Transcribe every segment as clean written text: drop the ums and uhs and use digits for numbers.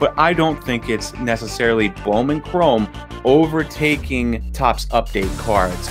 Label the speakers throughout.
Speaker 1: but I don't think it's necessarily Bowman Chrome overtaking Topps Update cards.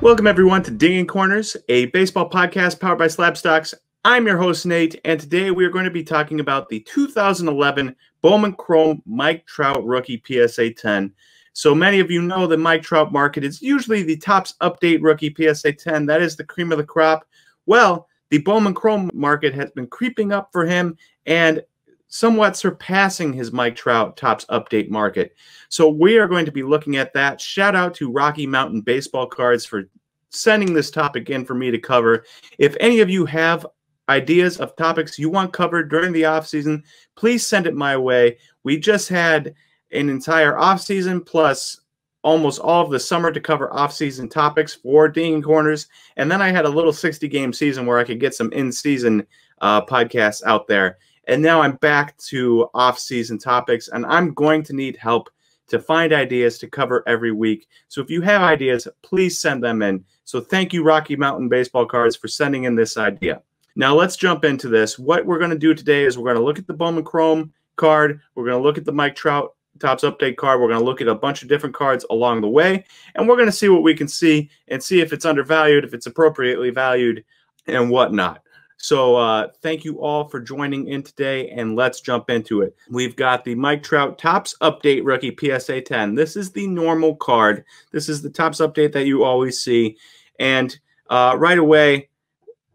Speaker 1: Welcome everyone to Dinging Corners, a baseball podcast powered by Slab Stocks. I'm your host, Nate, and today we are going to be talking about the 2011 Bowman Chrome Mike Trout Rookie PSA 10. So many of you know the Mike Trout market is usually the Topps Update Rookie PSA 10. That is the cream of the crop. Well, the Bowman Chrome market has been creeping up for him and somewhat surpassing his Mike Trout Topps Update market. So we are going to be looking at that. Shout out to Rocky Mountain Baseball Cards for sending this topic in for me to cover. If any of you have ideas of topics you want covered during the offseason, please send it my way. We just had an entire offseason plus almost all of the summer to cover offseason topics for Dinging Corners. And then I had a little 60-game season where I could get some in-season podcasts out there. And now I'm back to off-season topics, and I'm going to need help to find ideas to cover every week. So if you have ideas, please send them in. So thank you, Rocky Mountain Baseball Cards, for sending in this idea. Now let's jump into this. What we're going to do today is we're going to look at the Bowman Chrome card. We're going to look at the Mike Trout Topps Update card. We're going to look at a bunch of different cards along the way, and we're going to see what we can see and see if it's undervalued, if it's appropriately valued, and whatnot. So thank you all for joining in today, and let's jump into it. We've got the Mike Trout Topps Update Rookie PSA 10. This is the normal card. This is the Topps Update that you always see. And right away,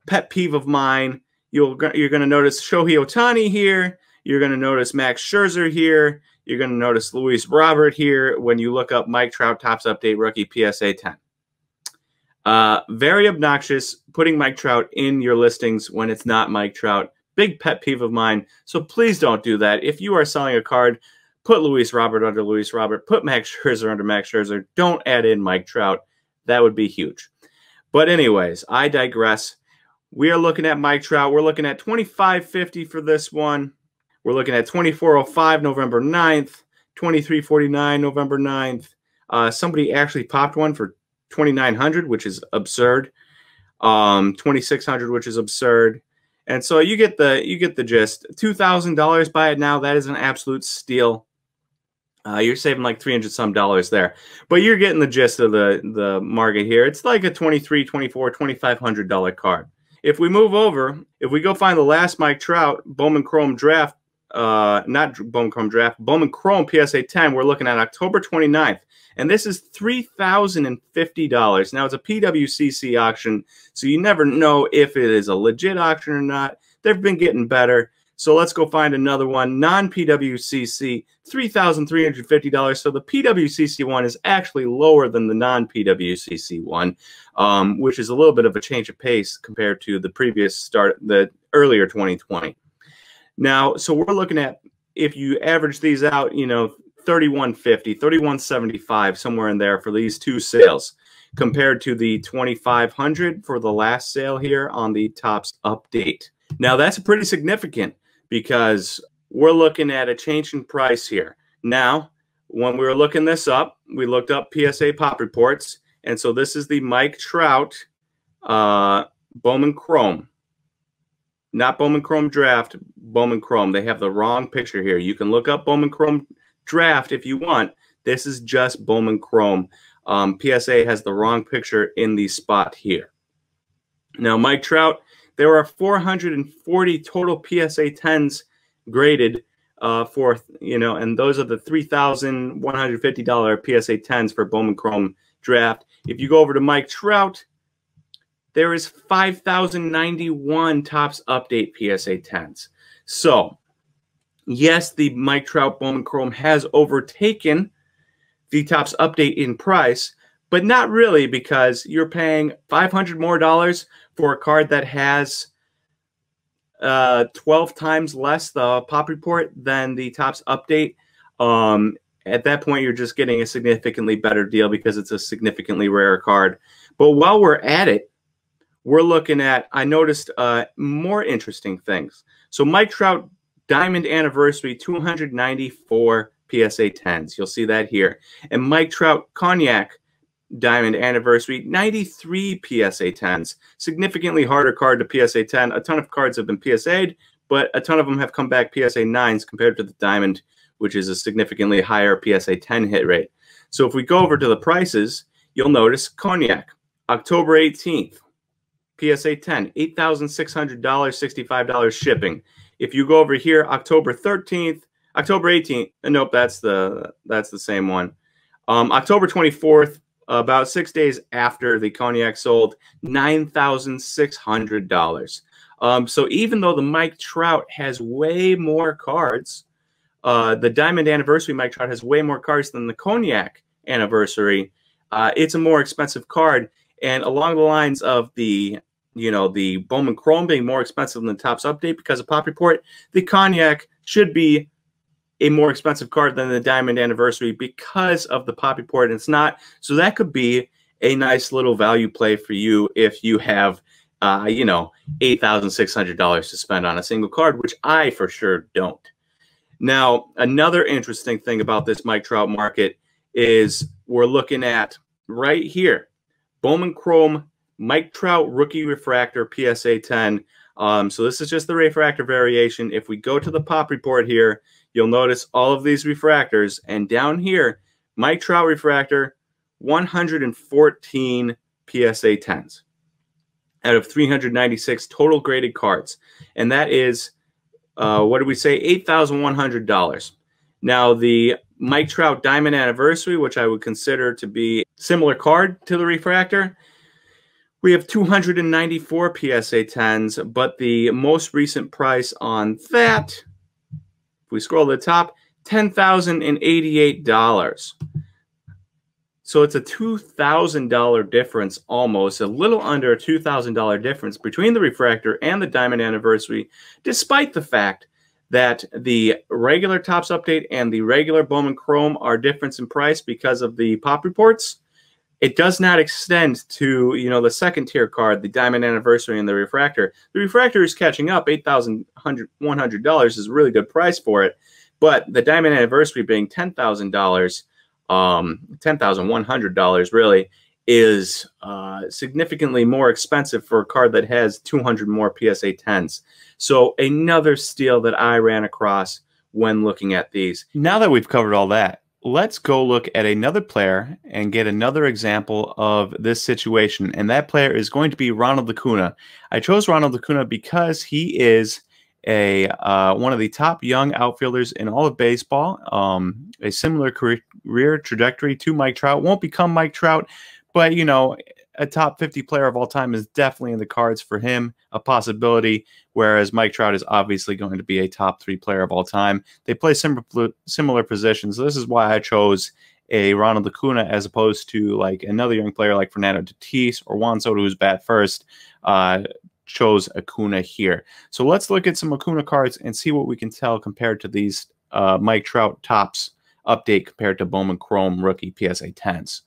Speaker 1: pet peeve of mine, you're going to notice Shohei Ohtani here. You're going to notice Max Scherzer here. You're going to notice Luis Robert here when you look up Mike Trout Topps Update Rookie PSA 10. Very obnoxious putting Mike Trout in your listings when it's not Mike Trout. Big pet peeve of mine. So please don't do that. If you are selling a card, put Luis Robert under Luis Robert. Put Max Scherzer under Max Scherzer. Don't add in Mike Trout. That would be huge. But anyways, I digress. We are looking at Mike Trout. We're looking at $25.50 for this one. We're looking at $24.05 November 9th, $23.49 November 9th. Somebody actually popped one for $2,900, which is absurd. $2,600, which is absurd. And so you get the gist. $2,000 buy it now. That is an absolute steal. You're saving like $300 some there, but you're getting the gist of the market here. It's like a $2,300, $2,400, $2,500 card. If we move over, if we go find the last Mike Trout Bowman Chrome draft, not Bowman Chrome draft, Bowman Chrome PSA 10, we're looking at October 29th. And this is $3,050. Now, it's a PWCC auction, so you never know if it is a legit auction or not. They've been getting better. So let's go find another one, non-PWCC, $3,350. So the PWCC one is actually lower than the non-PWCC one, which is a little bit of a change of pace compared to the previous the earlier 2020. Now, so we're looking at, if you average these out, you know, $3,150, $3,175, somewhere in there for these two sales, compared to the $2,500 for the last sale here on the Topps Update. Now, that's pretty significant because we're looking at a change in price here. Now, when we were looking this up, we looked up PSA Pop Reports, and so this is the Mike Trout Bowman Chrome. Not Bowman Chrome Draft, Bowman Chrome. They have the wrong picture here. You can look up Bowman Chrome Draft if you want. This is just Bowman Chrome. PSA has the wrong picture in the spot here. Now, Mike Trout, there are 440 total PSA 10s graded for, you know, and those are the $3,150 PSA 10s for Bowman Chrome Draft. If you go over to Mike Trout, there is 5,091 Topps Update PSA 10s. So, yes, the Mike Trout Bowman Chrome has overtaken the Topps Update in price, but not really, because you're paying $500 more for a card that has 12 times less the Pop Report than the Topps Update. At that point, you're just getting a significantly better deal because it's a significantly rarer card. But while we're at it, we're looking at, I noticed more interesting things. So Mike Trout Diamond Anniversary 294 PSA 10s. You'll see that here. And Mike Trout Cognac Diamond Anniversary, 93 PSA 10s. Significantly harder card to PSA 10. A ton of cards have been PSA'd, but a ton of them have come back PSA 9s compared to the Diamond, which is a significantly higher PSA 10 hit rate. So if we go over to the prices, you'll notice Cognac, October 18th, PSA 10, $8,600, $65 shipping. If you go over here, October 13th, October 18th, nope, that's the same one. October 24th, about 6 days after the Cognac sold, $9,600. So even though the Mike Trout has way more cards, the Diamond Anniversary Mike Trout has way more cards than the Cognac Anniversary. It's a more expensive card, and along the lines of the the Bowman Chrome being more expensive than the Topps Update because of Pop Report, the Cognac should be a more expensive card than the Diamond Anniversary because of the Pop Report, and it's not. So that could be a nice little value play for you if you have, $8,600 to spend on a single card, which I for sure don't. Now, another interesting thing about this Mike Trout market is we're looking at right here, Bowman Chrome Mike Trout Rookie Refractor PSA 10. So this is just the refractor variation. If we go to the Pop Report here, you'll notice all of these refractors. And down here, Mike Trout Refractor, 114 PSA 10s out of 396 total graded cards. And that is, what did we say, $8,100. Now, the Mike Trout Diamond Anniversary, which I would consider to be a similar card to the refractor, we have 294 PSA 10s, but the most recent price on that, if we scroll to the top, $10,088. So it's a $2,000 difference almost, a little under a $2,000 difference between the refractor and the Diamond Anniversary, despite the fact that the regular Topps Update and the regular Bowman Chrome are different in price because of the Pop Reports. It does not extend to, the second tier card, the Diamond Anniversary and the refractor. The refractor is catching up. $8,100 is a really good price for it. But the Diamond Anniversary being $10,000, $10,100 really, is significantly more expensive for a card that has 200 more PSA 10s. So another steal that I ran across when looking at these. Now that we've covered all that, let's go look at another player and get another example of this situation. And that player is going to be Ronald Lacuna. I chose Ronald Lacuna because he is one of the top young outfielders in all of baseball. A similar career trajectory to Mike Trout. Won't become Mike Trout, but a top 50 player of all time is definitely in the cards for him, a possibility, whereas Mike Trout is obviously going to be a top 3 player of all time. They play similar positions. So this is why I chose a Ronald Lacuna as opposed to like another young player like Fernando Tatis or Juan Soto, who's bat first. Chose Acuna here. So let's look at some Acuna cards and see what we can tell compared to these Mike Trout Topps Update compared to Bowman Chrome Rookie PSA 10s.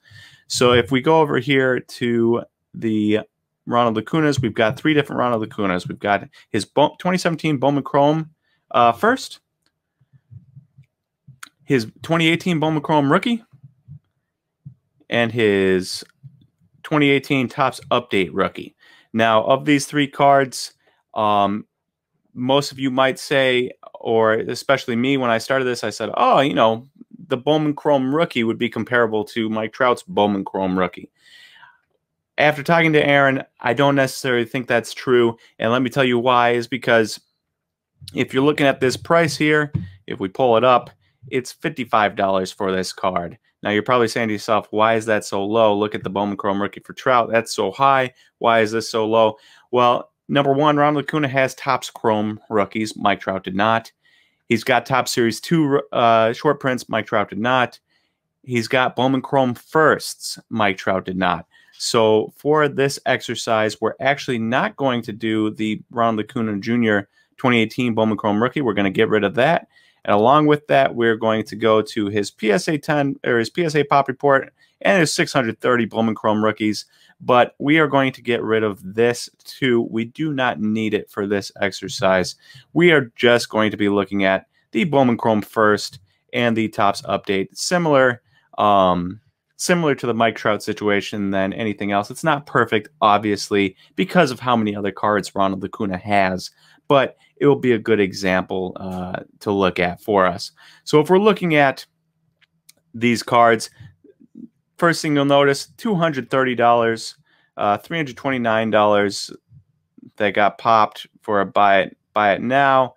Speaker 1: So if we go over here to the Ronald Lacunas, we've got 3 different Ronald Lacunas. We've got his 2017 Bowman Chrome first, his 2018 Bowman Chrome Rookie, and his 2018 Topps Update Rookie. Now, of these 3 cards, most of you might say, or especially me, when I started this, I said, oh, the Bowman Chrome Rookie would be comparable to Mike Trout's Bowman Chrome Rookie. After talking to Aaron, I don't necessarily think that's true, and let me tell you why. Is because if you're looking at this price here, if we pull it up, it's $55 for this card. Now, you're probably saying to yourself, why is that so low? Look at the Bowman Chrome Rookie for Trout. That's so high. Why is this so low? Well, number one, Ronald Lacuna has Topps Chrome rookies. Mike Trout did not. He's got Topps Series 2 short prints. Mike Trout did not. He's got Bowman Chrome firsts. Mike Trout did not. So for this exercise, we're actually not going to do the Ronald Lacuna Jr. 2018 Bowman Chrome Rookie. We're going to get rid of that. And along with that, we're going to go to his PSA 10 or his PSA Pop Report and his 630 Bowman Chrome rookies. But we are going to get rid of this too. We do not need it for this exercise. We are just going to be looking at the Bowman Chrome first and the Topps Update. Similar similar to the Mike Trout situation than anything else. It's not perfect, obviously, because of how many other cards Ronald Lacuna has, but it will be a good example to look at for us. So if we're looking at these cards, first thing you'll notice, $230, $329 that got popped for a buy it now,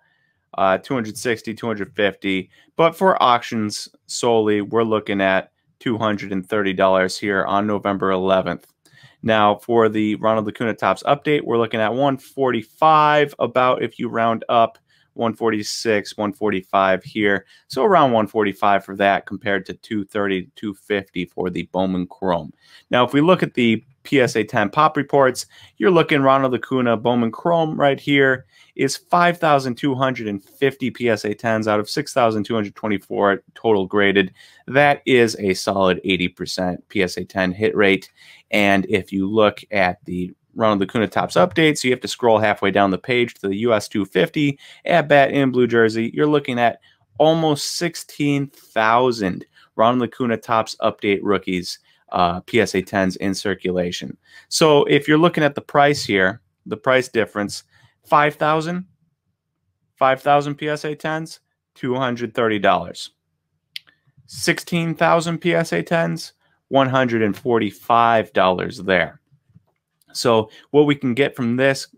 Speaker 1: $260, $250. But for auctions solely, we're looking at $230 here on November 11th. Now, for the Ronald Lacuna Topps update, we're looking at $145, about, if you round up, $146, $145 here. So around $145 for that compared to $230 to $250 for the Bowman Chrome. Now, if we look at the PSA 10 pop reports, you're looking Ronald Lacuna Bowman Chrome right here is 5,250 PSA 10s out of 6,224 total graded. That is a solid 80% PSA 10 hit rate. And if you look at the Ronald Lacuna Topps update, so you have to scroll halfway down the page to the US 250 at bat in blue jersey, you're looking at almost 16,000 Ronald Lacuna Topps update rookies PSA 10s in circulation. So if you're looking at the price here, the price difference, 5,000 PSA 10s, $230. 16,000 PSA 10s, $145 there. So what we can get from this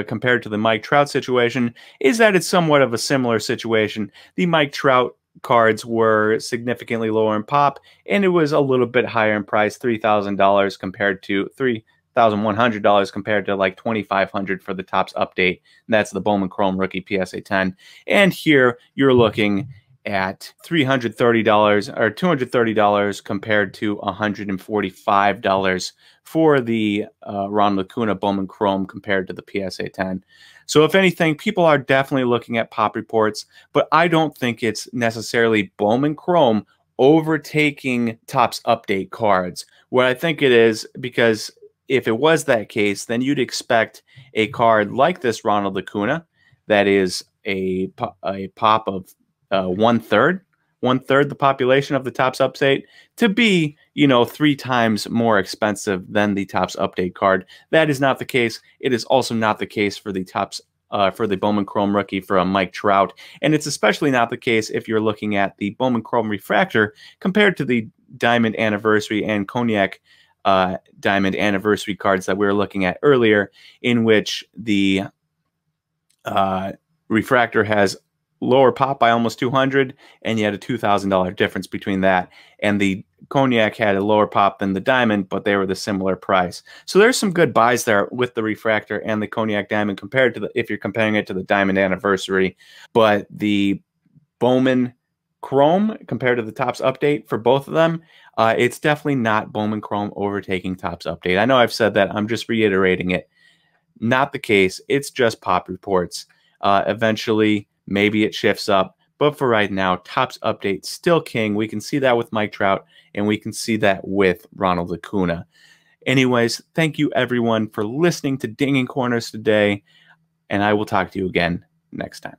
Speaker 1: compared to the Mike Trout situation is that it's somewhat of a similar situation. The Mike Trout cards were significantly lower in pop, and it was a little bit higher in price, $3,000 compared to $3,100 compared to like $2,500 for the Topps update. And that's the Bowman Chrome Rookie PSA 10. And here you're looking at $330 or $230 compared to $145 for the Ronald Lacuna Bowman Chrome compared to the PSA 10. So if anything, people are definitely looking at pop reports, but I don't think it's necessarily Bowman Chrome overtaking Topps update cards. What I think it is, because if it was that case, then you'd expect a card like this Ronald Lacuna that is a pop of one-third the population of the Topps update to be, 3 times more expensive than the Topps update card. That is not the case. It is also not the case for the Topps for the Bowman Chrome rookie for a Mike Trout, and it's especially not the case if you're looking at the Bowman Chrome refractor compared to the Diamond Anniversary and Cognac Diamond Anniversary cards that we were looking at earlier, in which the refractor has lower pop by almost 200, and you had a $2,000 difference between that. And the Cognac had a lower pop than the Diamond, but they were the similar price. So there's some good buys there with the refractor and the Cognac Diamond compared to if you're comparing it to the Diamond Anniversary. But the Bowman Chrome compared to the Topps update for both of them, it's definitely not Bowman Chrome overtaking Topps update. I know I've said that. I'm just reiterating it. Not the case. It's just pop reports. Eventually, maybe it shifts up, but for right now, Topps update still king. We can see that with Mike Trout, and we can see that with Ronald Lacuna. Anyways, thank you everyone for listening to Dinging Corners today, and I will talk to you again next time.